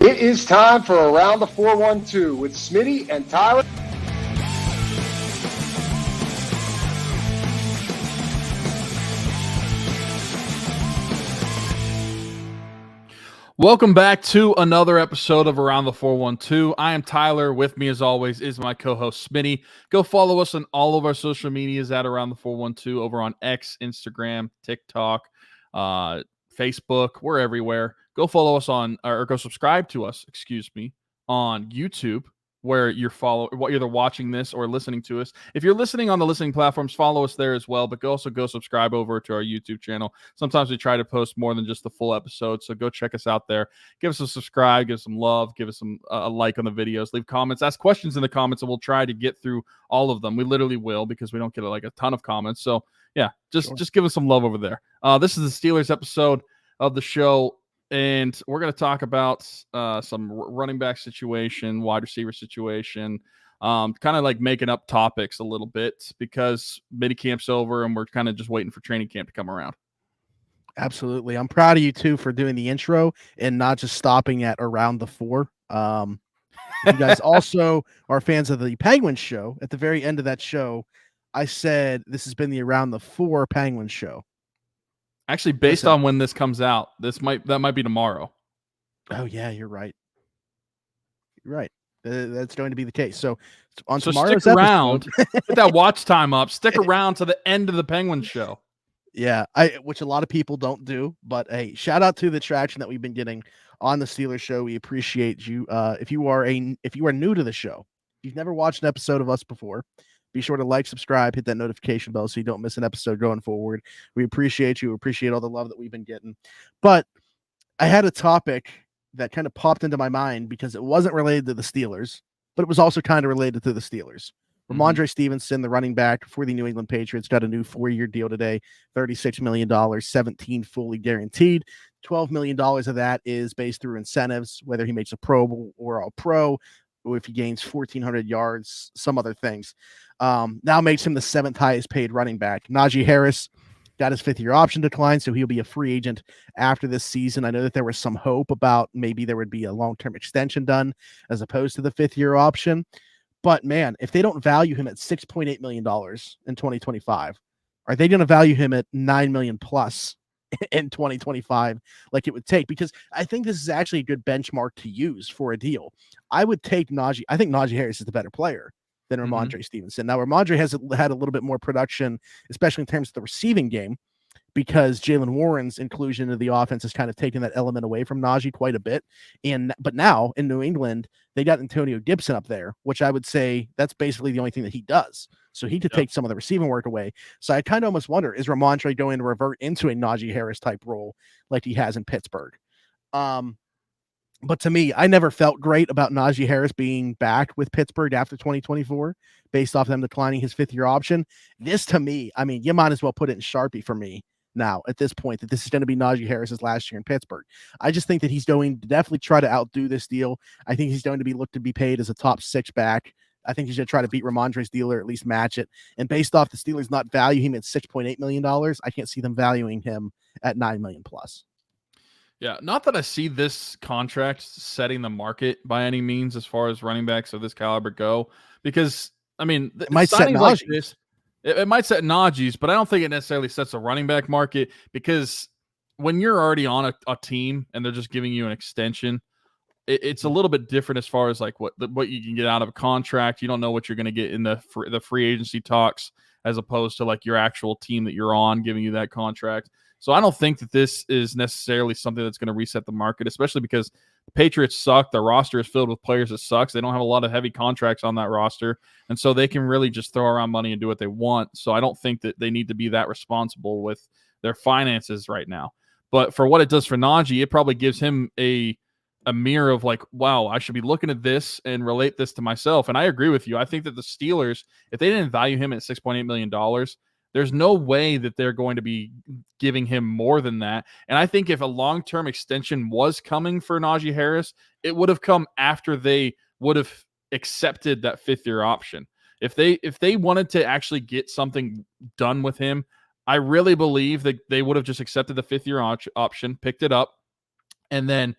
It is time for Around the 412 with Smitty and Tyler. Welcome back to another episode of Around the 412. I am Tyler. With me, as always, is my co-host Smitty. Go follow us on all of our social medias at Around the 412 over on X, Instagram, TikTok, Facebook. We're everywhere. Go follow us on, or go subscribe to us, on YouTube, where you're either watching this or listening to us. If you're listening on the listening platforms, follow us there as well, but also go subscribe over to our YouTube channel. Sometimes we try to post more than just the full episode, so go check us out there. Give us a subscribe, give us some love, give us some a like on the videos, leave comments, ask questions in the comments, and we'll try to get through all of them. We literally will, because we don't get a ton of comments. So yeah, just give us some love over there. This is the Steelers episode of the show. And we're going to talk about some running back situation, wide receiver situation, kind of like making up topics a little bit, because minicamp's over and we're kind of just waiting for training camp to come around. Absolutely. I'm proud of you, too, for doing the intro and not just stopping at around the 4. You guys also are fans of the Penguins show. At the very end of that show, I said this has been the Around the 4 Penguins show. Actually, based on when this comes out, that might be tomorrow. Oh yeah, you're right. You're right. That's going to be the case. So on tomorrow's stick around, get that watch time up. Stick around to the end of the Penguins show. Yeah, which a lot of people don't do. But hey, shout out to the traction that we've been getting on the Steelers show. We appreciate you. If you are new to the show, if you've never watched an episode of us before, be sure to like, subscribe, hit that notification bell so you don't miss an episode going forward. We appreciate you. We appreciate all the love that we've been getting. But I had a topic that kind of popped into my mind because it wasn't related to the Steelers, but it was also kind of related to the Steelers. Rhamondre Stevenson, the running back for the New England Patriots, got a new 4-year deal today, $36 million, 17 fully guaranteed. $12 million of that is based through incentives, whether he makes a Pro Bowl or All Pro, or if he gains 1,400 yards, some other things. Now makes him the 7th highest paid running back. Najee Harris got his 5th-year option declined, so he'll be a free agent after this season. I know that there was some hope about maybe there would be a long-term extension done as opposed to the 5th-year option. But, man, if they don't value him at $6.8 million in 2025, are they going to value him at $9 million plus in 2025 like it would take? Because I think this is actually a good benchmark to use for a deal. I would take Najee. I think Najee Harris is the better player than Rhamondre Stevenson. Now, Rhamondre has had a little bit more production, especially in terms of the receiving game, because Jaylen Warren's inclusion into the offense has kind of taken that element away from Najee quite a bit. But now in New England, they got Antonio Gibson up there, which I would say that's basically the only thing that he does. So he could take some of the receiving work away. So I kind of almost wonder, is Rhamondre going to revert into a Najee Harris type role like he has in Pittsburgh? But to me, I never felt great about Najee Harris being back with Pittsburgh after 2024, based off them declining his 5th-year option. This, to me, I mean, you might as well put it in Sharpie for me now at this point, that this is going to be Najee Harris's last year in Pittsburgh. I just think that he's going to definitely try to outdo this deal. I think he's going to be looked to be paid as a top 6 back. I think he's going to try to beat Rhamondre's deal, or at least match it. And based off the Steelers not value him at $6.8 million, I can't see them valuing him at $9 million plus. Yeah, not that I see this contract setting the market by any means as far as running backs of this caliber go, because, I mean, it might set like this, it might set Najee's, but I don't think it necessarily sets a running back market, because when you're already on a team and they're just giving you an extension, it's a little bit different as far as like what you can get out of a contract. You don't know what you're going to get in the free agency talks, as opposed to like your actual team that you're on giving you that contract. So I don't think that this is necessarily something that's going to reset the market, especially because the Patriots suck. Their roster is filled with players that sucks. They don't have a lot of heavy contracts on that roster, and so they can really just throw around money and do what they want. So I don't think that they need to be that responsible with their finances right now. But for what it does for Najee, it probably gives him a mirror of like, wow, I should be looking at this and relate this to myself. And I agree with you. I think that the Steelers, if they didn't value him at $6.8 million, there's no way that they're going to be giving him more than that. And I think if a long-term extension was coming for Najee Harris, it would have come after they would have accepted that 5th-year option. If they wanted to actually get something done with him, I really believe that they would have just accepted the 5th-year option, picked it up, and then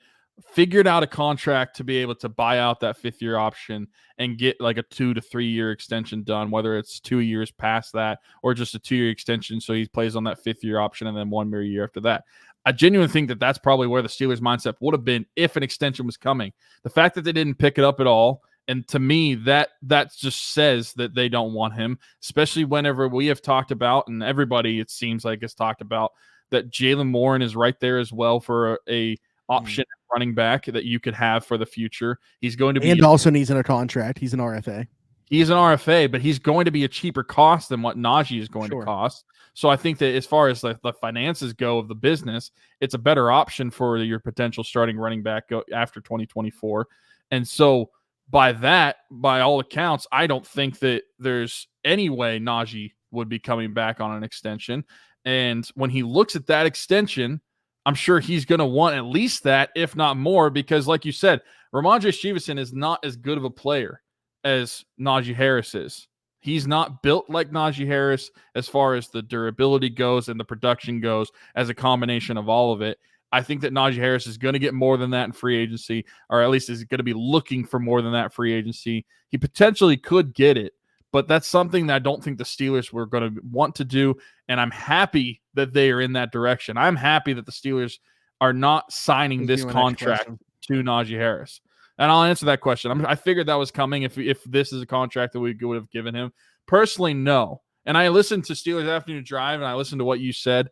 figured out a contract to be able to buy out that 5th-year option and get like a 2 to 3 year extension done, whether it's 2 years past that or just a 2-year extension so he plays on that 5th-year option and then 1 more year after that. I genuinely think that that's probably where the Steelers' mindset would have been if an extension was coming. The fact that they didn't pick it up at all, and to me, that just says that they don't want him, especially whenever we have talked about, and everybody, it seems like, has talked about, that Jaylen Warren is right there as well for a option running back that you could have for the future. He's going to be, and also needs in a contract. He's an RFA. He's an RFA, but he's going to be a cheaper cost than what Najee is going to cost. So I think that as far as the finances go of the business, it's a better option for your potential starting running back after 2024. And so by all accounts, I don't think that there's any way Najee would be coming back on an extension. And when he looks at that extension, I'm sure he's going to want at least that, if not more, because like you said, Rhamondre Stevenson is not as good of a player as Najee Harris is. He's not built like Naji Harris as far as the durability goes and the production goes as a combination of all of it. I think that Naji Harris is going to get more than that in free agency, or at least is going to be looking for more than that free agency. He potentially could get it, but that's something that I don't think the Steelers were going to want to do, and I'm happy that they are in that direction. I'm happy that the Steelers are not signing this contract to Najee Harris. And I'll answer that question. I figured that was coming if this is a contract that we would have given him. Personally, no. And I listened to Steelers Afternoon Drive, and I listened to what you said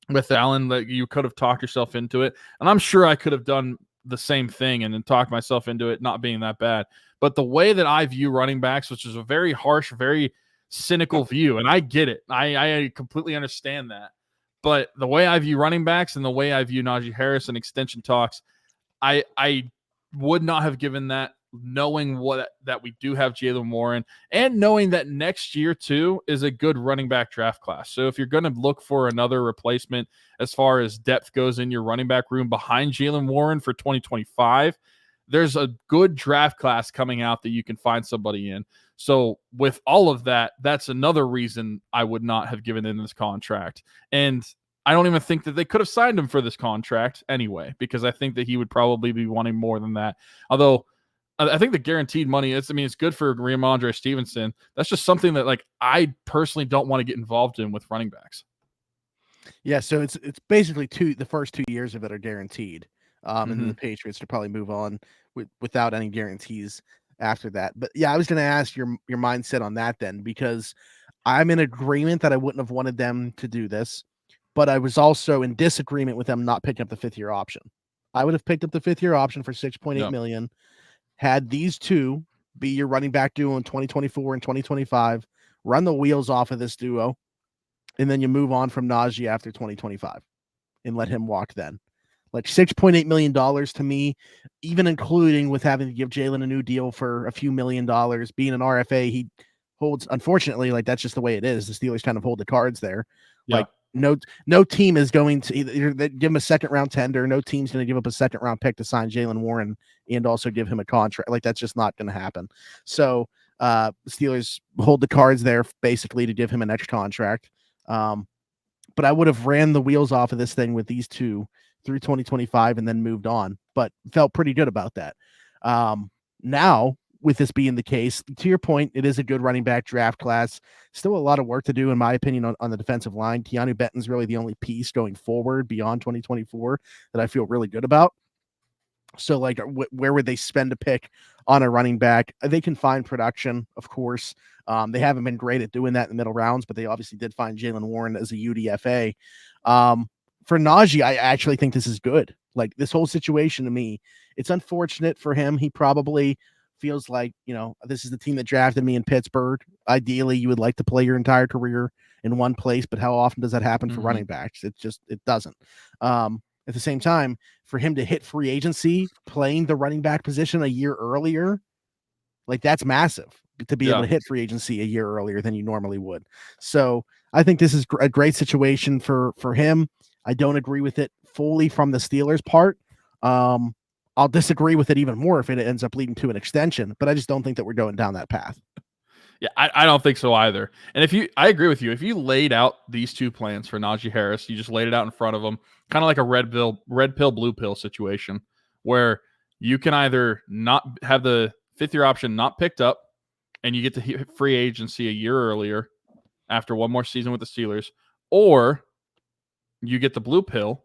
with Allen, that you could have talked yourself into it. And I'm sure I could have done the same thing and then talked myself into it not being that bad. But the way that I view running backs, which is a very harsh, very cynical view, and I get it. I completely understand that. But the way I view running backs and the way I view Najee Harris and extension talks, I would not have given that, knowing that we do have Jaylen Warren and knowing that next year too is a good running back draft class. So if you're going to look for another replacement as far as depth goes in your running back room behind Jaylen Warren for 2025, there's a good draft class coming out that you can find somebody in. So with all of that, that's another reason I would not have given in this contract. And I don't even think that they could have signed him for this contract anyway, because I think that he would probably be wanting more than that. Although I think the guaranteed money it's good for Rhamondre Stevenson. That's just something that I personally don't want to get involved in with running backs. Yeah, so it's basically the first 2 years of it are guaranteed. And then the Patriots to probably move on without any guarantees after that. But yeah, I was going to ask your mindset on that then, because I'm in agreement that I wouldn't have wanted them to do this. But I was also in disagreement with them not picking up the 5th-year option. I would have picked up the 5th-year option for $6.8 million, had these two be your running back duo in 2024 and 2025, run the wheels off of this duo, and then you move on from Najee after 2025 and let him walk then. Like $6.8 million to me, even including with having to give Jaylen a new deal for a few $1 million, being an RFA, he holds, unfortunately, that's just the way it is. The Steelers kind of hold the cards there. Yeah. No team is going to either give him a second-round tender. No team's going to give up a second-round pick to sign Jaylen Warren and also give him a contract. That's just not going to happen. So Steelers hold the cards there basically to give him an extra contract. But I would have ran the wheels off of this thing with these two through 2025 and then moved on, but felt pretty good about that. Now, with this being the case, to your point, it is a good running back draft class. Still a lot of work to do, in my opinion, on the defensive line. Keanu Benton's really the only piece going forward beyond 2024 that I feel really good about. So, where would they spend a pick on a running back? They can find production, of course. They haven't been great at doing that in the middle rounds, but they obviously did find Jaylen Warren as a UDFA. For Najee, I actually think this is good. This whole situation to me, it's unfortunate for him. He probably feels like, this is the team that drafted me in Pittsburgh. Ideally, you would like to play your entire career in one place, but how often does that happen for running backs? It doesn't. At the same time, for him to hit free agency playing the running back position a year earlier, that's massive to be able to hit free agency a year earlier than you normally would. So I think this is a great situation for him. I don't agree with it fully from the Steelers' part. I'll disagree with it even more if it ends up leading to an extension, but I just don't think that we're going down that path. Yeah, I don't think so either. And I agree with you. If you laid out these two plans for Najee Harris, you just laid it out in front of him, kind of like a red pill, blue pill situation, where you can either not have the 5th-year option not picked up, and you get to hit free agency a year earlier after one more season with the Steelers, or you get the blue pill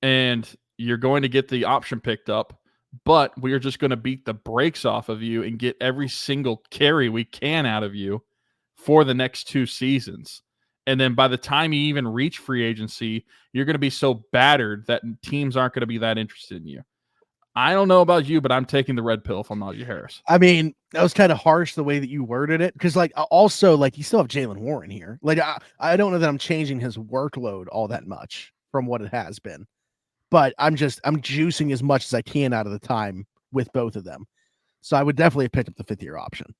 and you're going to get the option picked up, but we're just going to beat the brakes off of you and get every single carry we can out of you for the next 2 seasons. And then by the time you even reach free agency, you're going to be so battered that teams aren't going to be that interested in you. I don't know about you, but I'm taking the red pill from Najee Harris. I mean, that was kind of harsh the way that you worded it, because also you still have Jaylen Warren here. I don't know that I'm changing his workload all that much from what it has been, but I'm juicing as much as I can out of the time with both of them. So I would definitely have picked up the 5th-year option.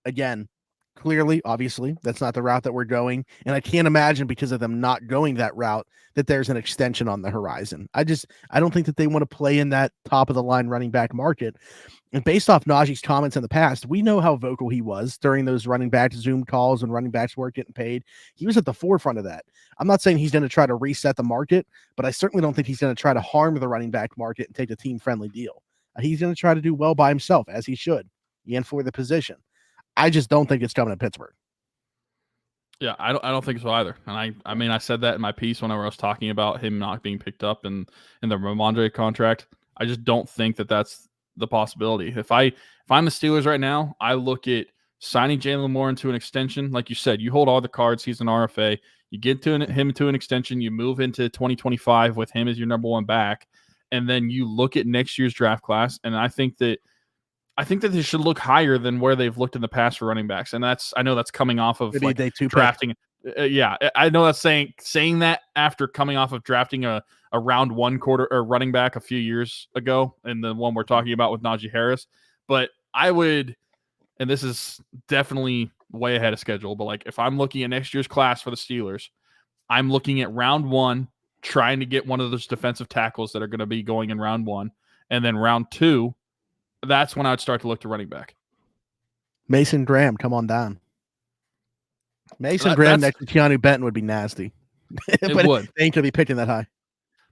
Again, clearly, obviously, that's not the route that we're going. And I can't imagine, because of them not going that route, that there's an extension on the horizon. I don't think that they want to play in that top of the line running back market. And based off Najee's comments in the past, we know how vocal he was during those running back Zoom calls when running backs weren't getting paid. He was at the forefront of that. I'm not saying he's going to try to reset the market, but I certainly don't think he's going to try to harm the running back market and take a team-friendly deal. He's going to try to do well by himself, as he should, and for the position. I just don't think it's coming to Pittsburgh. Yeah, I don't think so either. And I mean, I said that in my piece whenever I was talking about him not being picked up in the Rhamondre contract. I just don't think that that's the possibility. If I'm the Steelers right now, I look at signing Jaylen Warren to an extension. Like you said, you hold all the cards. He's an RFA. You get him to an extension. You move into 2025 with him as your number 1 back, and then you look at next year's draft class. And I think that they should look higher than where they've looked in the past for running backs. And I know that's coming off of drafting. Yeah, I know that's saying that after coming off of drafting a round 1 quarter or running back a few years ago, and the one we're talking about with Najee Harris. But I would, and this is definitely way ahead of schedule, but if I'm looking at next year's class for the Steelers, I'm looking at round 1, trying to get one of those defensive tackles that are going to be going in round 1, and then round 2. That's when I'd start to look to running back. Mason Graham, come on down. Mason Graham next to Keanu Benton would be nasty. But would. They ain't going to be picking that high.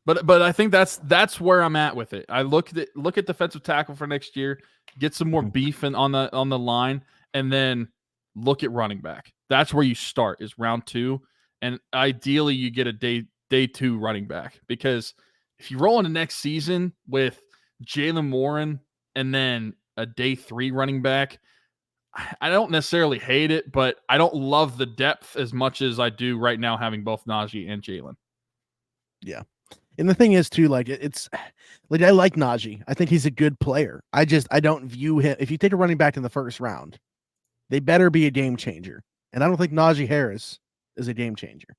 But I think that's where I'm at with it. I look at defensive tackle for next year, get some more beef on the line, and then look at running back. That's where you start, is round 2, and ideally you get a day 2 running back, because if you roll into next season with Jaylen Warren and then a day 3 running back, I don't necessarily hate it, but I don't love the depth as much as I do right now having both Najee and Jaylen. Yeah. And the thing is too, it's I like Najee. I think he's a good player. I don't view him. If you take a running back in the 1st round, they better be a game changer. And I don't think Najee Harris is a game changer.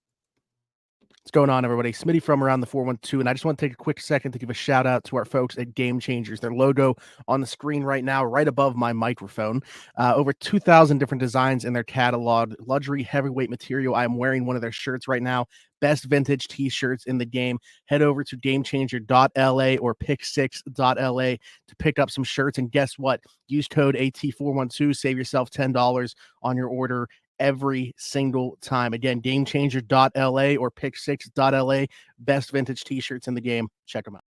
What's going on, everybody? Smitty from around the 412, and I just want to take a quick second to give a shout out to our folks at Game Changers. Their logo on the screen right now, right above my microphone. Over 2,000 different designs in their catalog. Luxury heavyweight material. I'm wearing one of their shirts right now. Best vintage t-shirts in the game. Head over to gamechanger.la or pick6.la to pick up some shirts. And guess what? Use code AT412. Save yourself $10 on your order every single time. Again, gamechanger.la or pick6.la. Best vintage t-shirts in the game. Check them out.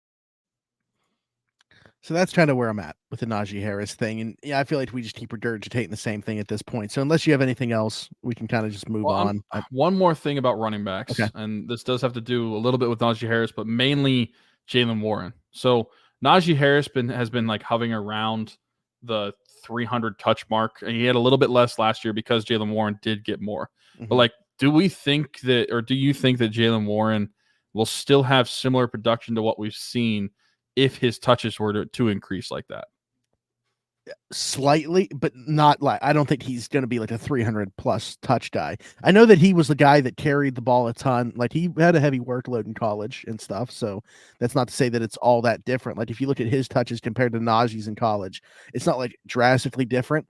So that's kind of where I'm at with the Najee Harris thing. And yeah, I feel like we just keep regurgitating the same thing at this point. So unless you have anything else, we can kind of just move on. One more thing about running backs, okay, and this does have to do a little bit with Najee Harris, but mainly Jaylen Warren. So Najee Harris has been hovering around the 300 touch mark, and he had a little bit less last year because Jaylen Warren did get more. Mm-hmm. But do you think that Jaylen Warren will still have similar production to what we've seen if his touches were to increase like that? Slightly, but not I don't think he's going to be a 300 plus touch guy. I know that he was the guy that carried the ball a ton. He had a heavy workload in college and stuff. So that's not to say that it's all that different. If you look at his touches compared to Najee's in college, it's not drastically different.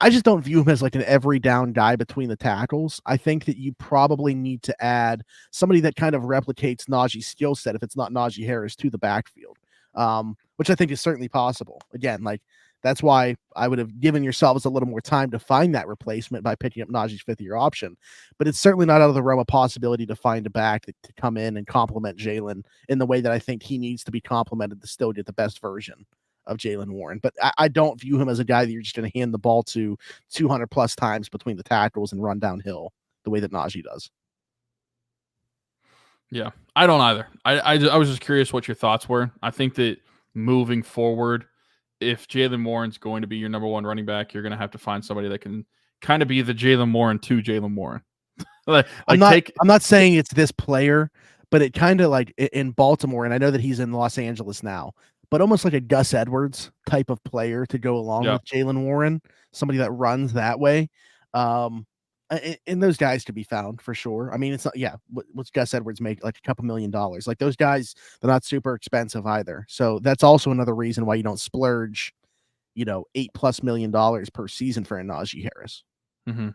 I just don't view him as an every down guy between the tackles. I think that you probably need to add somebody that kind of replicates Najee's skill set, if it's not Najee Harris, to the backfield. which I think is certainly possible. Again, like that's why I would have given yourselves a little more time to find that replacement by picking up Najee's fifth-year option. But it's certainly not out of the realm of possibility to find a back to come in and complement Jaylen in the way that I think he needs to be complemented to still get the best version of Jaylen Warren. But I don't view him as a guy that you're just going to hand the ball to 200 plus times between the tackles and run downhill the way that Najee does. Yeah, I don't either. I was just curious what your thoughts were. I think that moving forward, if Jaylen Warren's going to be your number one running back, you're going to have to find somebody that can kind of be the Jaylen Warren to Jaylen Warren. I'm not saying it's this player, but it kind of like in Baltimore, and I know that he's in Los Angeles now, but almost like a Gus Edwards type of player to go along with Jaylen Warren, somebody that runs that way. And those guys to be found for sure. I mean, it's not, what's Gus Edwards make? Like a couple $1 million. Like those guys, they're not super expensive either. So that's also another reason why you don't splurge, $8+ million per season for a Najee Harris. Mm-hmm.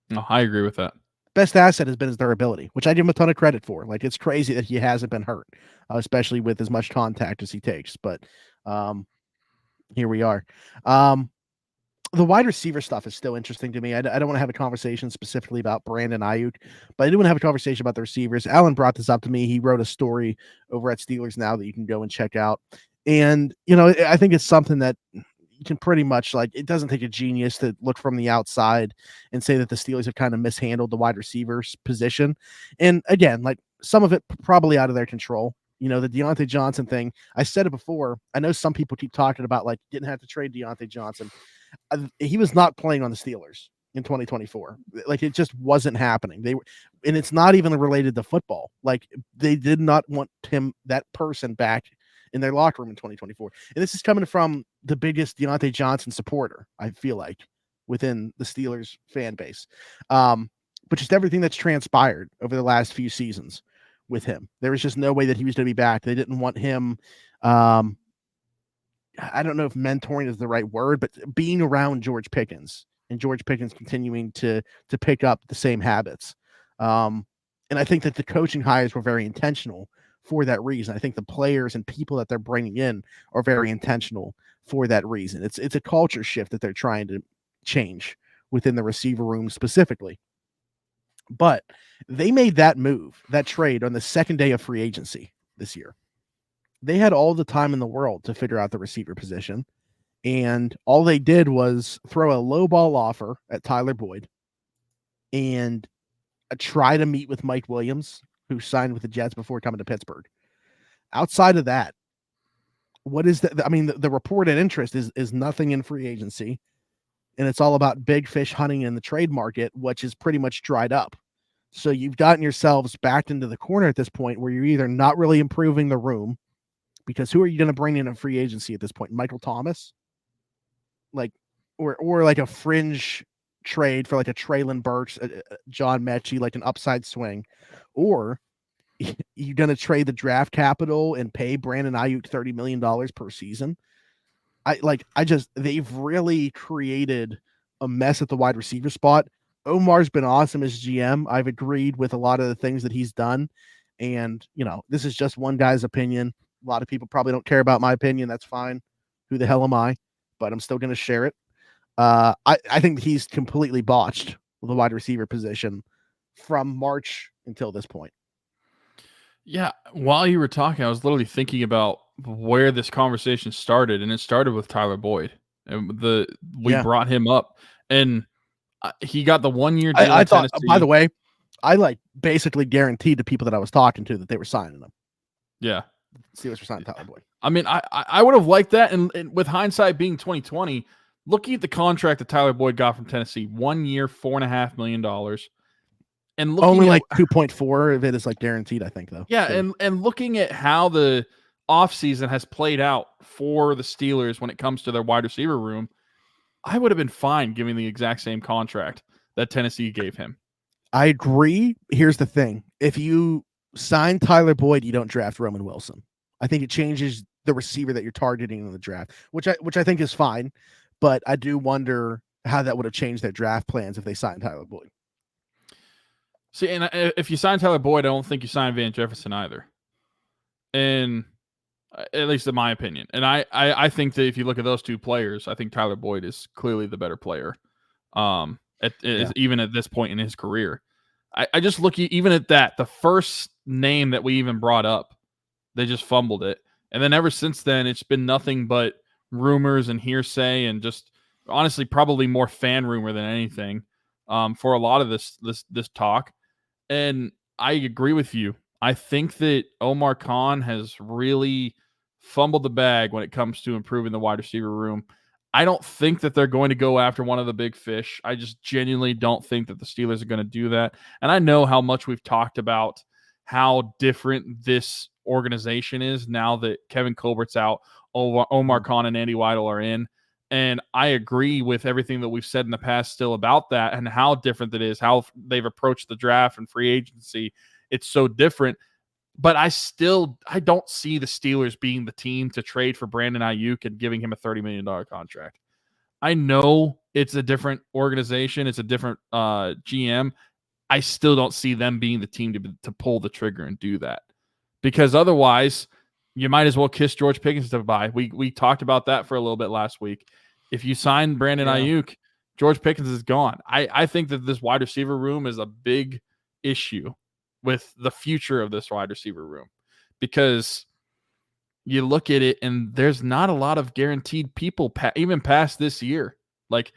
No, I agree with that. Best asset has been his durability, which I give him a ton of credit for. Like it's crazy that he hasn't been hurt, especially with as much contact as he takes. But here we are. The wide receiver stuff is still interesting to me. I don't want to have a conversation specifically about Brandon Aiyuk, but I do want to have a conversation about the receivers. Alan brought this up to me. He wrote a story over at Steelers Now that you can go and check out. And, I think it's something that you can pretty much it doesn't take a genius to look from the outside and say that the Steelers have kind of mishandled the wide receivers position. And again, some of it probably out of their control. The Diontae Johnson thing, I said it before. I know some people keep talking about didn't have to trade Diontae Johnson. He was not playing on the Steelers in 2024. It just wasn't happening. And it's not even related to football. They did not want that person back in their locker room in 2024. And this is coming from the biggest Diontae Johnson supporter, I feel like, within the Steelers fan base. But just everything that's transpired over the last few seasons with him, there was just no way that he was going to be back. They didn't want him. I don't know if mentoring is the right word, but being around George Pickens and George Pickens continuing to pick up the same habits. And I think that the coaching hires were very intentional for that reason. I think the players and people that they're bringing in are very intentional for that reason. It's a culture shift that they're trying to change within the receiver room specifically. But they made that move, that trade on the second day of free agency this year. They had all the time in the world to figure out the receiver position. And all they did was throw a low ball offer at Tyler Boyd and try to meet with Mike Williams, who signed with the Jets before coming to Pittsburgh. Outside of that, what is that? I mean, the reported interest is nothing in free agency. And it's all about big fish hunting in the trade market, which is pretty much dried up. So you've gotten yourselves backed into the corner at this point where you're either not really improving the room, because who are you going to bring in a free agency at this point? Michael Thomas? Or a fringe trade for a Traylon Burks, John Mechie, an upside swing. Or you're going to trade the draft capital and pay Brandon Aiyuk $30 million per season. They've really created a mess at the wide receiver spot. Omar's been awesome as GM. I've agreed with a lot of the things that he's done. And, this is just one guy's opinion. A lot of people probably don't care about my opinion. That's fine. Who the hell am I? But I'm still going to share it. I think he's completely botched the wide receiver position from March until this point. Yeah. While you were talking, I was literally thinking about where this conversation started, and it started with Tyler Boyd. And we brought him up, and he got the 1 year deal. I thought, by the way, I basically guaranteed to people that I was talking to that they were signing him. Yeah. Steelers were signing Tyler Boyd. I mean, I would have liked that. And with hindsight being 2020, looking at the contract that Tyler Boyd got from Tennessee, 1 year, $4.5 million. And only 2.4 of it is guaranteed, I think, though. Yeah. So. And looking at how the offseason has played out for the Steelers when it comes to their wide receiver room, I would have been fine giving the exact same contract that Tennessee gave him. I agree. Here's the thing. If you sign Tyler Boyd, you don't draft Roman Wilson. I think it changes the receiver that you're targeting in the draft, which I think is fine. But I do wonder how that would have changed their draft plans if they signed Tyler Boyd. See, and if you sign Tyler Boyd, I don't think you sign Van Jefferson either. And at least in my opinion. And I think that if you look at those two players, I think Tyler Boyd is clearly the better player. Even at this point in his career, I just look even at that. The first name that we even brought up, they just fumbled it, and then ever since then, it's been nothing but rumors and hearsay, and just honestly, probably more fan rumor than anything for a lot of this talk. And I agree with you. I think that Omar Khan has really fumbled the bag when it comes to improving the wide receiver room. I don't think that they're going to go after one of the big fish. I just genuinely don't think that the Steelers are going to do that. And I know how much we've talked about how different this organization is now that Kevin Colbert's out, Omar Khan and Andy Weidel are in. And I agree with everything that we've said in the past still about that and how different it is, how they've approached the draft and free agency. It's so different. But I don't see the Steelers being the team to trade for Brandon Aiyuk and giving him a $30 million contract. I know it's a different organization. It's a different GM. I still don't see them being the team to pull the trigger and do that. Because otherwise, you might as well kiss George Pickens goodbye. We talked about that for a little bit last week. If you sign Brandon Aiyuk, George Pickens is gone. I think that this wide receiver room is a big issue with the future of this wide receiver room, because you look at it and there's not a lot of guaranteed people even past this year. Like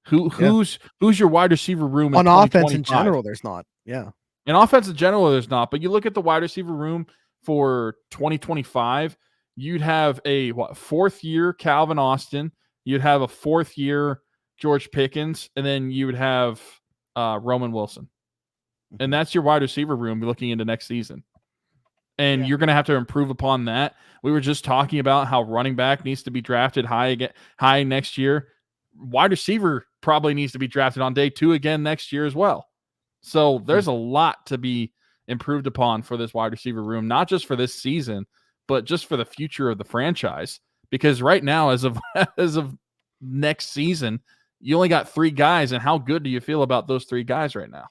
who's your wide receiver room on offense in general? There's not. Yeah. In offense in general, there's not, but you look at the wide receiver room for 2025, you'd have a fourth year Calvin Austin. You'd have a fourth year George Pickens, and then you would have Roman Wilson. And that's your wide receiver room looking into next season. And you're going to have to improve upon that. We were just talking about how running back needs to be drafted high next year. Wide receiver probably needs to be drafted on day 2 again next year as well. So there's a lot to be improved upon for this wide receiver room, not just for this season, but just for the future of the franchise. Because right now, as of next season, you only got 3 guys. And how good do you feel about those 3 guys right now?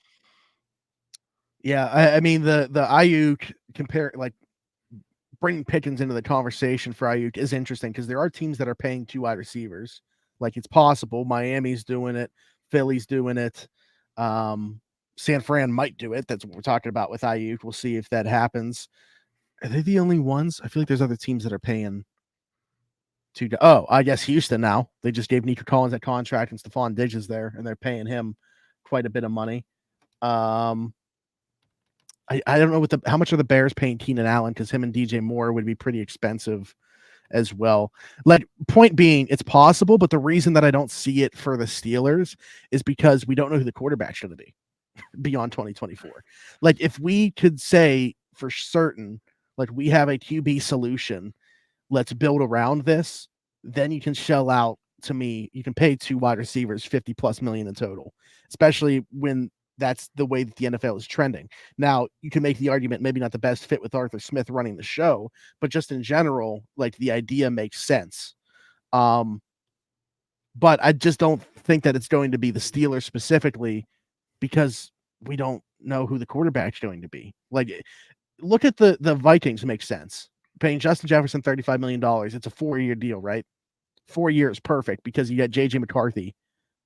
Yeah, I mean the Aiyuk bringing Pickens into the conversation for Aiyuk is interesting because there are teams that are paying 2 wide receivers. Like, it's possible. Miami's doing it, Philly's doing it, San Fran might do it. That's what we're talking about with Aiyuk. We'll see if that happens. Are they the only ones? I feel like there's other teams that are paying 2. Oh, I guess Houston now. They just gave Nico Collins that contract and Stephon Diggs is there, and they're paying him quite a bit of money. I don't know how much are the Bears paying Keenan Allen, because him and DJ Moore would be pretty expensive as well. Like, point being, it's possible, but the reason that I don't see it for the Steelers is because we don't know who the quarterback's going to be beyond 2024. Like, if we could say for certain, like, we have a QB solution, let's build around this, then you can shell out, to me, you can pay 2 wide receivers $50+ million in total, especially when that's the way that the NFL is trending. Now, you can make the argument maybe not the best fit with Arthur Smith running the show, but just in general, like, the idea makes sense. But I just don't think that it's going to be the Steelers specifically, because we don't know who the quarterback's going to be. Like, look at the Vikings. Makes sense. Paying Justin Jefferson $35 million. It's a 4-year deal, right? 4 years, perfect, because you got JJ McCarthy,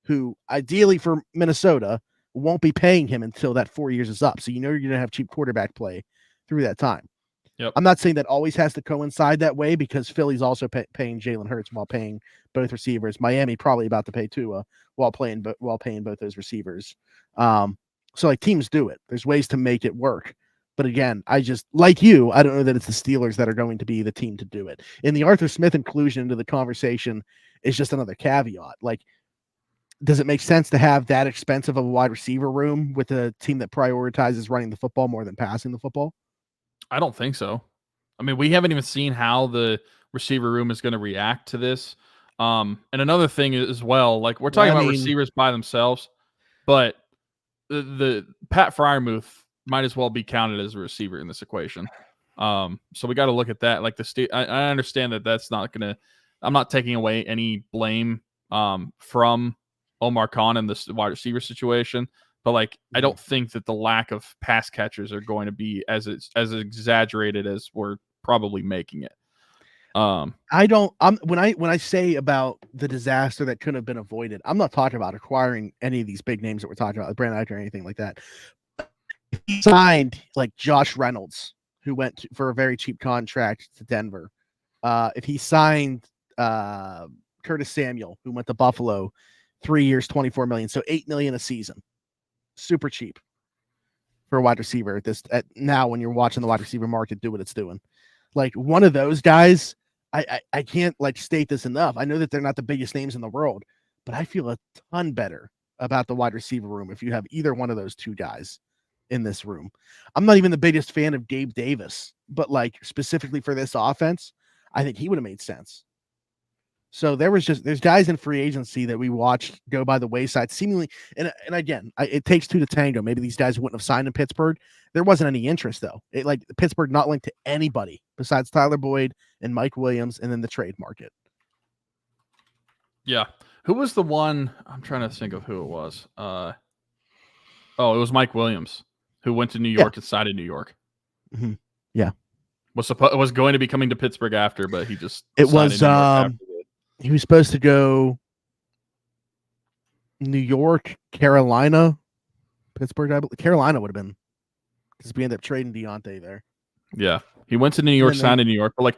who ideally for Minnesota won't be paying him until that 4 years is up. So you know you're going to have cheap quarterback play through that time. Yep. I'm not saying that always has to coincide that way, because Philly's also paying Jalen Hurts while paying both receivers. Miami probably about to pay Tua while paying both those receivers. So like, teams do it. There's ways to make it work. But again, I just, like you, I don't know that it's the Steelers that are going to be the team to do it. And the Arthur Smith inclusion into the conversation is just another caveat. Like, does it make sense to have that expensive of a wide receiver room with a team that prioritizes running the football more than passing the football? I don't think so. I mean, we haven't even seen how the receiver room is going to react to this. And another thing as well, like, we're talking about receivers by themselves, but the Pat Freiermuth might as well be counted as a receiver in this equation. So we got to look at that. Like, I understand that that's not going to, I'm not taking away any blame from Omar Khan in this wide receiver situation, but like, I don't think that the lack of pass catchers are going to be as exaggerated as we're probably making it. When I say about the disaster that couldn't have been avoided, I'm not talking about acquiring any of these big names that we're talking about, like Brandon Aiyuk or anything like that. He signed like Josh Reynolds, who went for a very cheap contract to Denver. If he signed Curtis Samuel, who went to Buffalo, 3 years, $24 million, so $8 million a season, super cheap for a wide receiver at now when you're watching the wide receiver market do what it's doing. Like one of those guys, I can't like state this enough. I know that they're not the biggest names in the world, but I feel a ton better about the wide receiver room if you have either one of those two guys in this room. I'm not even the biggest fan of Gabe Davis, but like specifically for this offense, I think he would have made sense. So there's guys in free agency that we watched go by the wayside seemingly. And again, it takes two to tango. Maybe these guys wouldn't have signed in Pittsburgh. There wasn't any interest though. Like Pittsburgh not linked to anybody besides Tyler Boyd and Mike Williams and then the trade market. Yeah. Who was the one? I'm trying to think of who it was. It was Mike Williams who went to New York and signed in New York. Mm-hmm. Yeah. Was going to be coming to Pittsburgh after, but he just he was supposed to go New York, Carolina, Pittsburgh. Carolina would have been because we ended up trading Diontae there. Yeah, he went to New York, signed in New York. But like,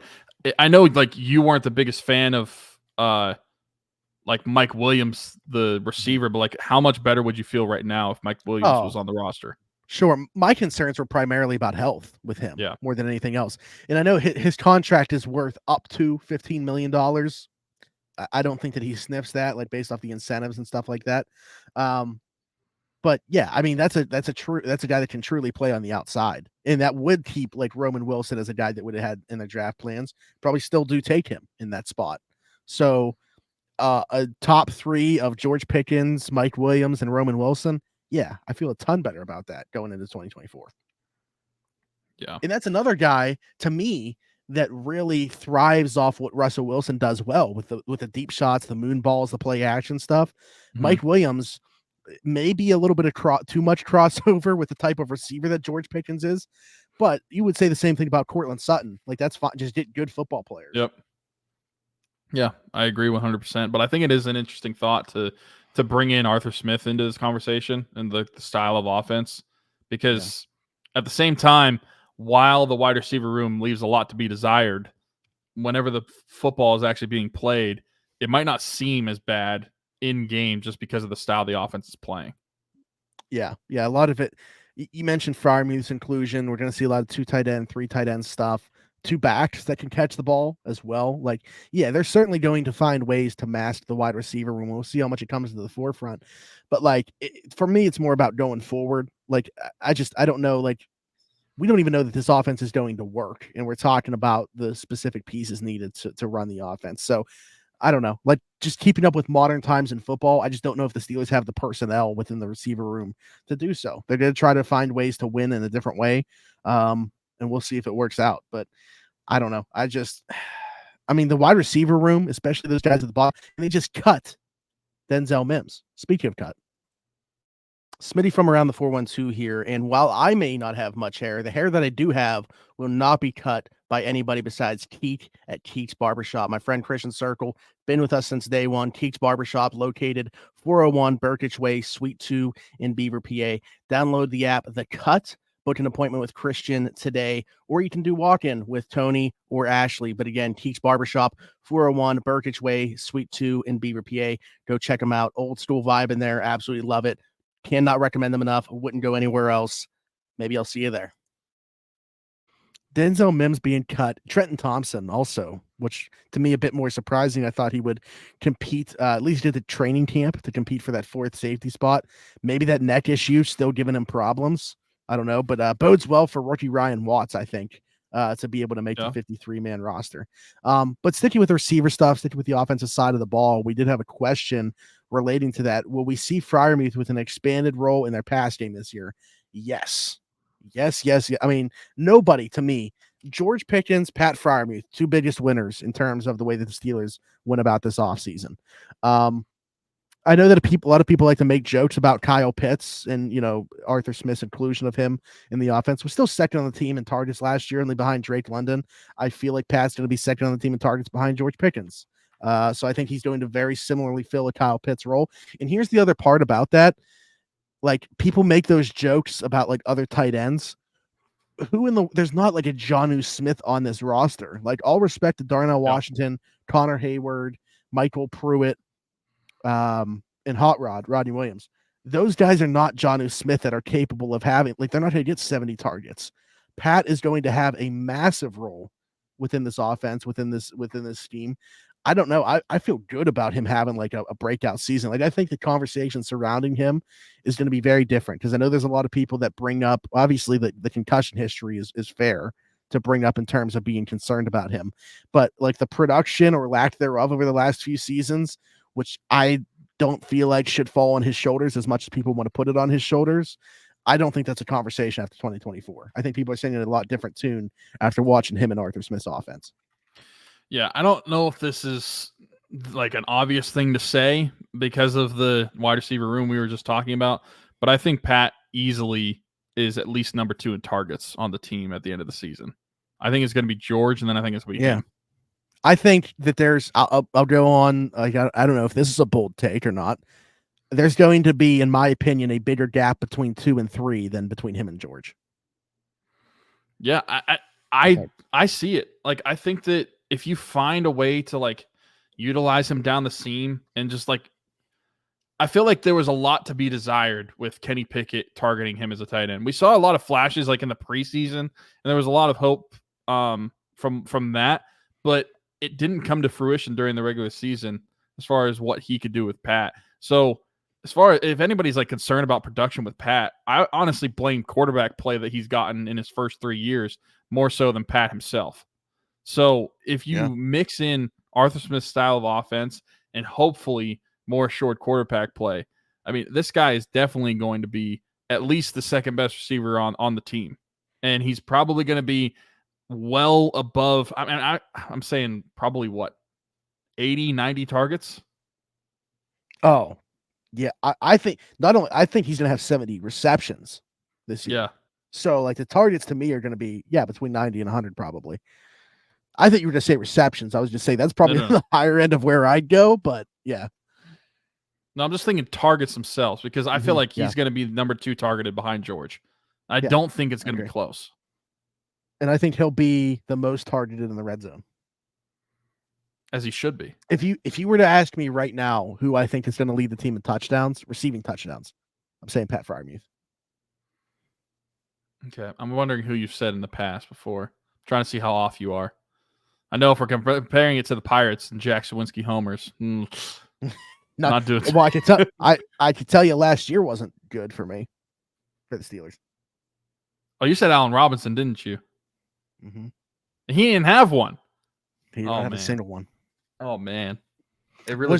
I know like you weren't the biggest fan of like Mike Williams, the receiver, but like, how much better would you feel right now if Mike Williams was on the roster? Sure. My concerns were primarily about health with him more than anything else. And I know his contract is worth up to $15 million. I don't think that he sniffs that, like based off the incentives and stuff like that. But yeah, I mean, that's a guy that can truly play on the outside. And that would keep like Roman Wilson as a guy that would have had in their draft plans. Probably still do take him in that spot. So a top three of George Pickens, Mike Williams, and Roman Wilson. Yeah, I feel a ton better about that going into 2024. Yeah. And that's another guy to me that really thrives off what Russell Wilson does well with the deep shots, the moon balls, the play action stuff. Mm-hmm. Mike Williams may be a little bit of too much crossover with the type of receiver that George Pickens is, but you would say the same thing about Cortland Sutton. Like that's fine. Just get good football players. Yep. Yeah, I agree 100%. But I think it is an interesting thought to bring in Arthur Smith into this conversation and the style of offense, because at the same time, while the wide receiver room leaves a lot to be desired, whenever the football is actually being played, it might not seem as bad in game just because of the style the offense is playing. Yeah. A lot of it. You mentioned Freiermuth's inclusion. We're going to see a lot of 2 tight end, 3 tight end stuff. 2 backs that can catch the ball as well. Like, yeah, they're certainly going to find ways to mask the wide receiver room. We'll see how much it comes to the forefront. But like, for me, it's more about going forward. Like, I don't know. Like, we don't even know that this offense is going to work. And we're talking about the specific pieces needed to run the offense. So I don't know, like just keeping up with modern times in football. I just don't know if the Steelers have the personnel within the receiver room to do so. They're going to try to find ways to win in a different way. And we'll see if it works out. But I don't know. I mean, the wide receiver room, especially those guys at the bottom, and they just cut Denzel Mims. Speaking of cut. Smitty from around the 412 here. And while I may not have much hair, the hair that I do have will not be cut by anybody besides Keek at Keek's Barbershop. My friend Christian Circle, been with us since day one. Keek's Barbershop, located 401 Burkitch Way, Suite 2 in Beaver, PA. Download the app, The Cut. Book an appointment with Christian today, or you can do walk-in with Tony or Ashley. But again, Keek's Barbershop, 401 Burkitch Way, Suite 2 in Beaver, PA. Go check them out. Old school vibe in there. Absolutely love it. Cannot recommend them enough. Wouldn't go anywhere else. Maybe I'll see you there. Denzel Mims being cut. Trenton Thompson also, which to me a bit more surprising. I thought he would compete, at least did the training camp to compete for that 4th safety spot. Maybe that neck issue still giving him problems. I don't know, but bodes well for rookie Ryan Watts, I think, to be able to make the 53-man roster. But sticking with the receiver stuff, sticking with the offensive side of the ball, we did have a question relating to that. Will we see Freiermuth with an expanded role in their pass game this year? Yes. I mean, nobody to me, George Pickens, Pat Freiermuth, 2 biggest winners in terms of the way that the Steelers went about this offseason. I know that a lot of people like to make jokes about Kyle Pitts and, Arthur Smith's inclusion of him in the offense. We're still second on the team in targets last year, only behind Drake London. I feel like Pat's going to be second on the team in targets behind George Pickens. So I think he's going to very similarly fill a Kyle Pitts role. And here's the other part about that. Like, people make those jokes about like other tight ends. There's not like a Jonnu Smith on this roster. Like, all respect to Darnell Washington, Connor Hayward, Michael Pruitt, and Rodney Williams. Those guys are not Jonnu Smith that are capable of having, like, they're not going to get 70 targets. Pat is going to have a massive role within this offense, within this scheme. I don't know. I feel good about him having like a breakout season. Like, I think the conversation surrounding him is going to be very different, because I know there's a lot of people that bring up, obviously, the concussion history is fair to bring up in terms of being concerned about him. But like the production or lack thereof over the last few seasons, which I don't feel like should fall on his shoulders as much as people want to put it on his shoulders, I don't think that's a conversation after 2024. I think people are singing a lot different tune after watching him and Arthur Smith's offense. Yeah, I don't know if this is like an obvious thing to say because of the wide receiver room we were just talking about, but I think Pat easily is at least number 2 in targets on the team at the end of the season. I think it's going to be George, and then I think it's going to be him. I think that I'll go on, like, I don't know if this is a bold take or not. There's going to be, in my opinion, a bigger gap between 2 and 3 than between him and George. Yeah, I see it. Like, I think that if you find a way to like utilize him down the seam and just like, I feel like there was a lot to be desired with Kenny Pickett targeting him as a tight end. We saw a lot of flashes like in the preseason, and there was a lot of hope from that, but it didn't come to fruition during the regular season as far as what he could do with Pat. So as far as if anybody's like concerned about production with Pat, I honestly blame quarterback play that he's gotten in his first 3 years more so than Pat himself. So if you mix in Arthur Smith's style of offense and hopefully more short quarterback play, I mean, this guy is definitely going to be at least the second best receiver on the team. And he's probably going to be well above, I mean, I'm saying probably what, 80, 90 targets? Oh, yeah. I think he's going to have 70 receptions this year. Yeah. So like the targets to me are going to be, between 90 and 100 probably. I think you were going to say receptions. I was just saying that's probably the higher end of where I'd go, but yeah. No, I'm just thinking targets themselves because I feel like he's going to be number 2 targeted behind George. I don't think it's going to be close. And I think he'll be the most targeted in the red zone. As he should be. If you were to ask me right now who I think is going to lead the team in touchdowns, receiving touchdowns, I'm saying Pat Freiermuth. Okay. I'm wondering who you've said in the past before. I'm trying to see how off you are. I know if we're comparing it to the Pirates and Jack Sawinski homers, not doing it. Well, I could tell you last year wasn't good for me, for the Steelers. Oh, you said Allen Robinson, didn't you? Mm-hmm. He didn't have one. He didn't have a single one. Oh man, it really.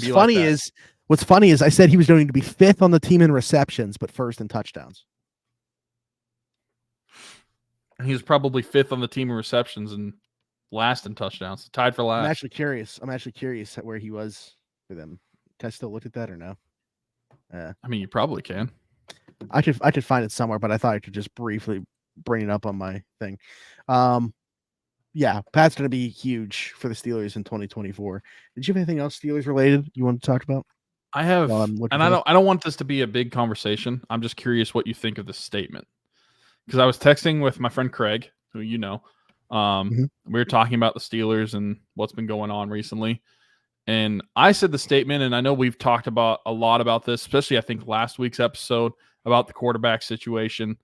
What's funny is I said he was going to be 5th on the team in receptions, but 1st in touchdowns. He was probably 5th on the team in receptions and last in touchdowns, tied for last. I'm actually curious at where he was for them. Can I still look at that or no? I mean, you probably can. I could find it somewhere, but I thought I could just briefly bring it up on my thing. Pat's going to be huge for the Steelers in 2024. Did you have anything else Steelers related you want to talk about? I have, and I don't want this to be a big conversation. I'm just curious what you think of this statement because I was texting with my friend Craig, who you know. We were talking about the Steelers and what's been going on recently. And I said the statement, and I know we've talked about a lot about this, especially I think last week's episode about the quarterback situation.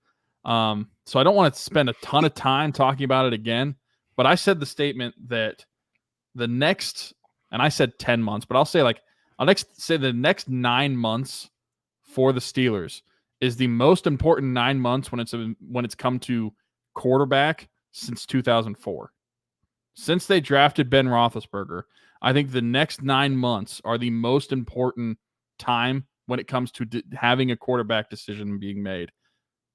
So I don't want to spend a ton of time talking about it again, but I said the statement that the next, and I said 10 months, but I'll say the next 9 months for the Steelers is the most important 9 months when it's come to quarterback since 2004. Since they drafted Ben Roethlisberger, I think the next 9 months are the most important time when it comes to having a quarterback decision being made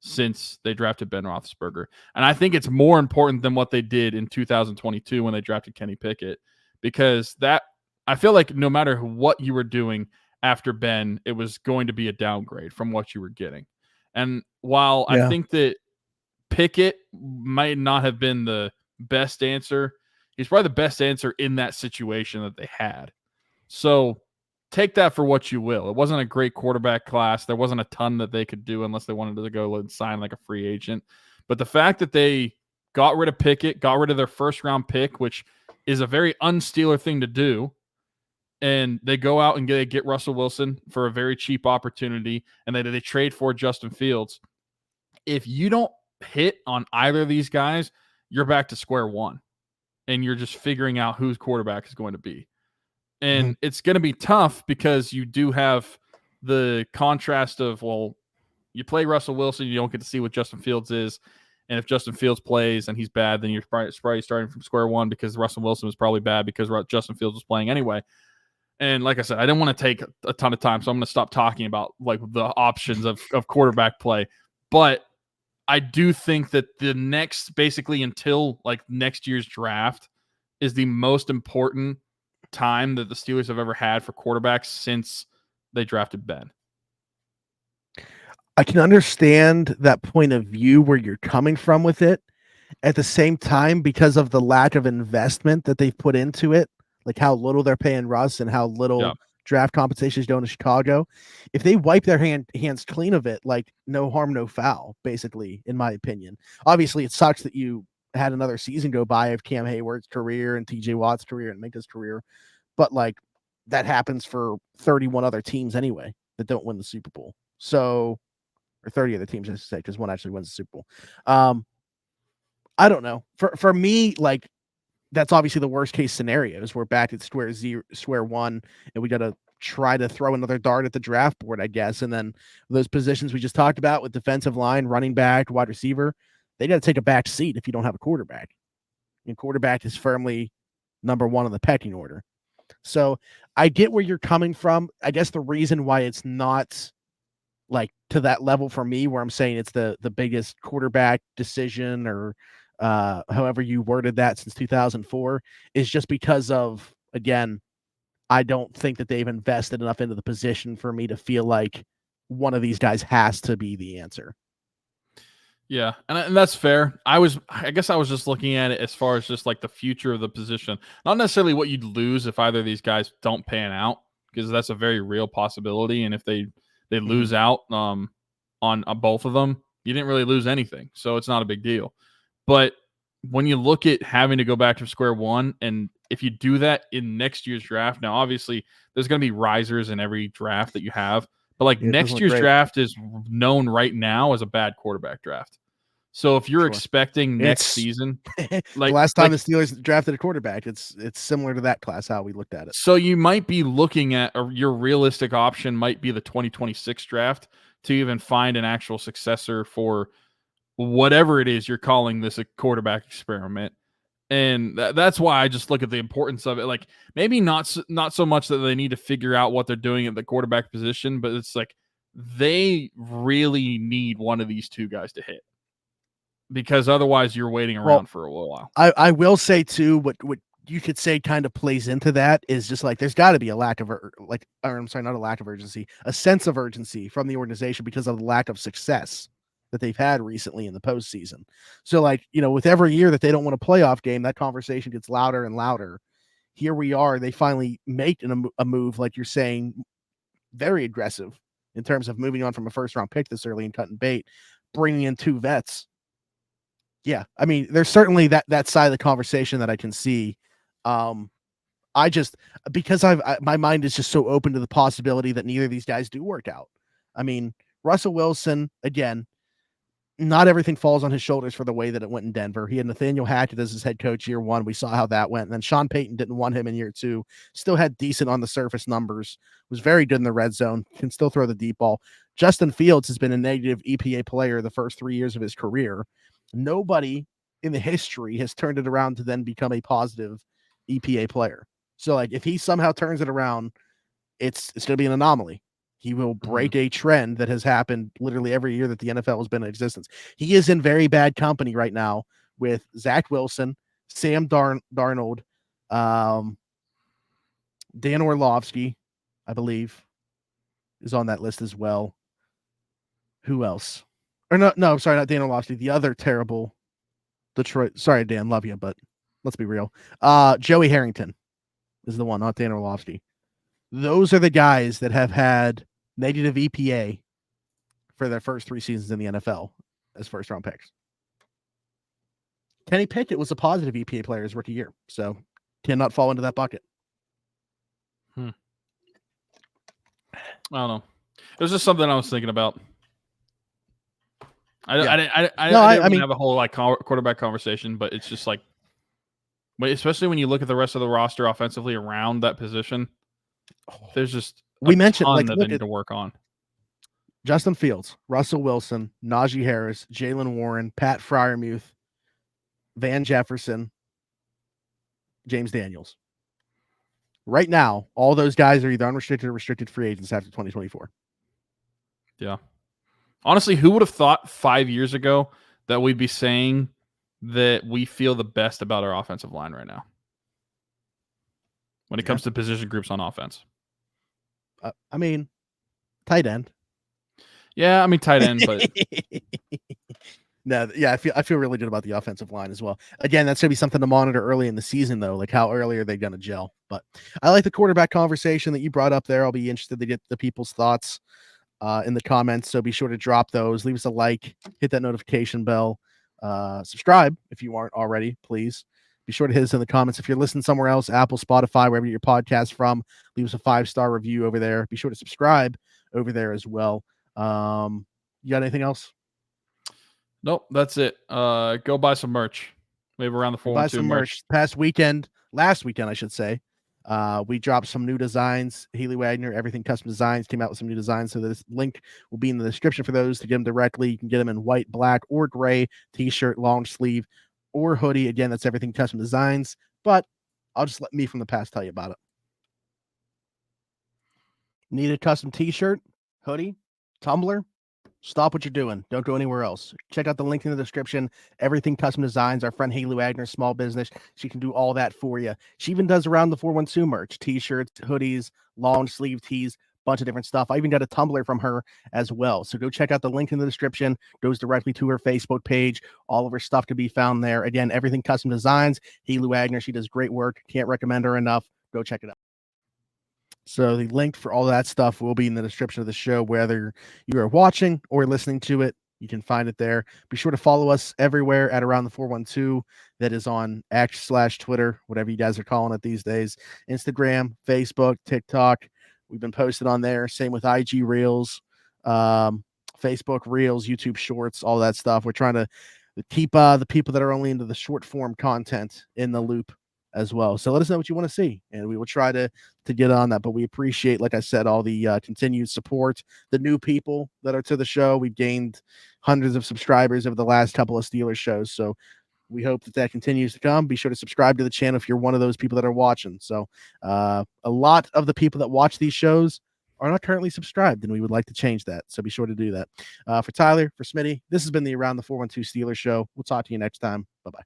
since they drafted Ben Roethlisberger. And I think it's more important than what they did in 2022 when they drafted Kenny Pickett, because that I feel like no matter what you were doing after Ben, it was going to be a downgrade from what you were getting. And while I think that Pickett might not have been the best answer, he's probably the best answer in that situation that they had. So take that for what you will. It wasn't a great quarterback class. There wasn't a ton that they could do unless they wanted to go and sign like a free agent. But the fact that they got rid of Pickett, got rid of their first-round pick, which is a very un-Steeler thing to do, and they go out and get Russell Wilson for a very cheap opportunity, and they trade for Justin Fields. If you don't hit on either of these guys, you're back to square one, and you're just figuring out whose quarterback is going to be. And it's going to be tough because you do have the contrast of, well, you play Russell Wilson, you don't get to see what Justin Fields is. And if Justin Fields plays and he's bad, then you're probably starting from square one because Russell Wilson was probably bad because Justin Fields was playing anyway. And like I said, I didn't want to take a ton of time, so I'm going to stop talking about like the options of quarterback play. But I do think that the next, basically until like next year's draft, is the most important time that the Steelers have ever had for quarterbacks since they drafted Ben. I can understand that point of view where you're coming from with it. At the same time, because of the lack of investment that they've put into it, like how little they're paying Russ and how little draft compensation is going to Chicago, if they wipe their hands clean of it, like no harm, no foul, basically, in my opinion. Obviously, it sucks that you had another season go by of Cam Hayward's career and TJ Watt's career and Minka's career, but like that happens for 31 other teams anyway that don't win the Super Bowl. So, or 30 other teams, I should say, because one actually wins the Super Bowl. I don't know. For me, like, that's obviously the worst case scenario is we're back at square one, and we got to try to throw another dart at the draft board, I guess. And then those positions we just talked about with defensive line, running back, wide receiver, they got to take a back seat if you don't have a quarterback. And quarterback is firmly number one on the pecking order. So I get where you're coming from. I guess the reason why it's not like to that level for me, where I'm saying it's the biggest quarterback decision or however you worded that since 2004, is just because of, again, I don't think that they've invested enough into the position for me to feel like one of these guys has to be the answer. Yeah, and that's fair. I guess I was just looking at it as far as just like the future of the position, not necessarily what you'd lose if either of these guys don't pan out, because that's a very real possibility. And if they lose out on both of them, you didn't really lose anything, so it's not a big deal. But when you look at having to go back to square one, and if you do that in next year's draft, now obviously there's going to be risers in every draft that you have, but like next year's draft is known right now as a bad quarterback draft. So if you're expecting next season, like the last time the Steelers drafted a quarterback, it's similar to that class, how we looked at it. So you might be looking at your realistic option might be the 2026 draft to even find an actual successor for whatever it is you're calling this a quarterback experiment. And that's why I just look at the importance of it. Like maybe not so much that they need to figure out what they're doing at the quarterback position, but it's like they really need one of these two guys to hit, because otherwise you're waiting around for a while. I will say too, what you could say kind of plays into that is just like there's got to be a lack of not a lack of urgency, a sense of urgency from the organization because of the lack of success that they've had recently in the postseason. So like, with every year that they don't win a playoff game, that conversation gets louder and louder. Here we are, they finally make a move, like you're saying, very aggressive in terms of moving on from a first round pick this early and cutting bait, bringing in two vets. Yeah, I mean, there's certainly that side of the conversation that I can see. I just, because my mind is just so open to the possibility that neither of these guys do work out. I mean, Russell Wilson, again, not everything falls on his shoulders for the way that it went in Denver. He had Nathaniel Hackett as his head coach year one. We saw how that went. And then Sean Payton didn't want him in year two. Still had decent on the surface numbers. Was very good in the red zone. Can still throw the deep ball. Justin Fields has been a negative EPA player the first 3 years of his career. Nobody in the history has turned it around to then become a positive EPA player. So like if he somehow turns it around, it's going to be an anomaly. He will break a trend that has happened literally every year that the NFL has been in existence. He is in very bad company right now with Zach Wilson, Sam Darnold, Dan Orlovsky, I believe. is on that list as well. Who else? Or no, sorry, not Dan Orlovsky. The other terrible Detroit. Sorry, Dan, love you, but let's be real. Joey Harrington is the one, not Dan Orlovsky. Those are the guys that have had negative EPA for their first 3 seasons in the NFL as first-round picks. Kenny Pickett was a positive EPA player his rookie year, so cannot fall into that bucket. I don't know. It was just something I was thinking about. I didn't have a whole like quarterback conversation, but it's just like, especially when you look at the rest of the roster offensively around that position, there's just we mentioned like that they need to work on. Justin Fields, Russell Wilson, Najee Harris, Jaylen Warren, Pat Freiermuth, Van Jefferson, James Daniels. Right now, all those guys are either unrestricted or restricted free agents after 2024. Yeah. Honestly, who would have thought 5 years ago that we'd be saying that we feel the best about our offensive line right now when it comes to position groups on offense? I mean, tight end. Yeah, I mean tight end, but no, yeah, I feel really good about the offensive line as well. Again, that's gonna be something to monitor early in the season, though. Like how early are they gonna gel? But I like the quarterback conversation that you brought up there. I'll be interested to get the people's thoughts in the comments. So be sure to drop those. Leave us a like, hit that notification bell, subscribe if you aren't already, please. Be sure to hit us in the comments. If you're listening somewhere else, Apple, Spotify, wherever your podcast from, leave us a 5-star review over there. Be sure to subscribe over there as well. You got anything else? Nope, that's it. Go buy some merch. We have around the 412 buy some merch. Last weekend, I should say. We dropped some new designs. Haley Wagner, Everything Custom Designs, came out with some new designs. So this link will be in the description for those to get them directly. You can get them in white, black, or gray t-shirt, long sleeve, or hoodie. Again, that's Everything Custom Designs. But I'll just let me from the past tell you about it. Need a custom t-shirt, hoodie, tumbler? Stop what you're doing. Don't go anywhere else. Check out the link in the description. Everything Custom Designs. Our friend Haley Wagner, small business. She can do all that for you. She even does around the 412 merch, t-shirts, hoodies, long sleeve tees, bunch of different stuff. I even got a tumbler from her as well. So go check out the link in the description. Goes directly to her Facebook page. All of her stuff can be found there. Again, Everything Custom Designs. Haley Wagner. She does great work. Can't recommend her enough. Go check it out. So the link for all that stuff will be in the description of the show, whether you are watching or listening to it. You can find it there. Be sure to follow us everywhere at Around the 412. That is on X/Twitter, whatever you guys are calling it these days. Instagram, Facebook, TikTok. We've been posted on there. Same with IG Reels, Facebook Reels, YouTube Shorts, all that stuff. We're trying to keep the people that are only into the short form content in the loop as well. So let us know what you want to see, and we will try to get on that. But we appreciate, like I said, all the continued support, the new people that are to the show. We've gained hundreds of subscribers over the last couple of Steelers shows, so we hope that continues to come. Be sure to subscribe to the channel if you're one of those people that are watching. So a lot of the people that watch these shows are not currently subscribed, and we would like to change that. So be sure to do that. For Tyler, for Smitty, this has been the Around the 412 Steelers show. We'll talk to you next time. Bye-bye.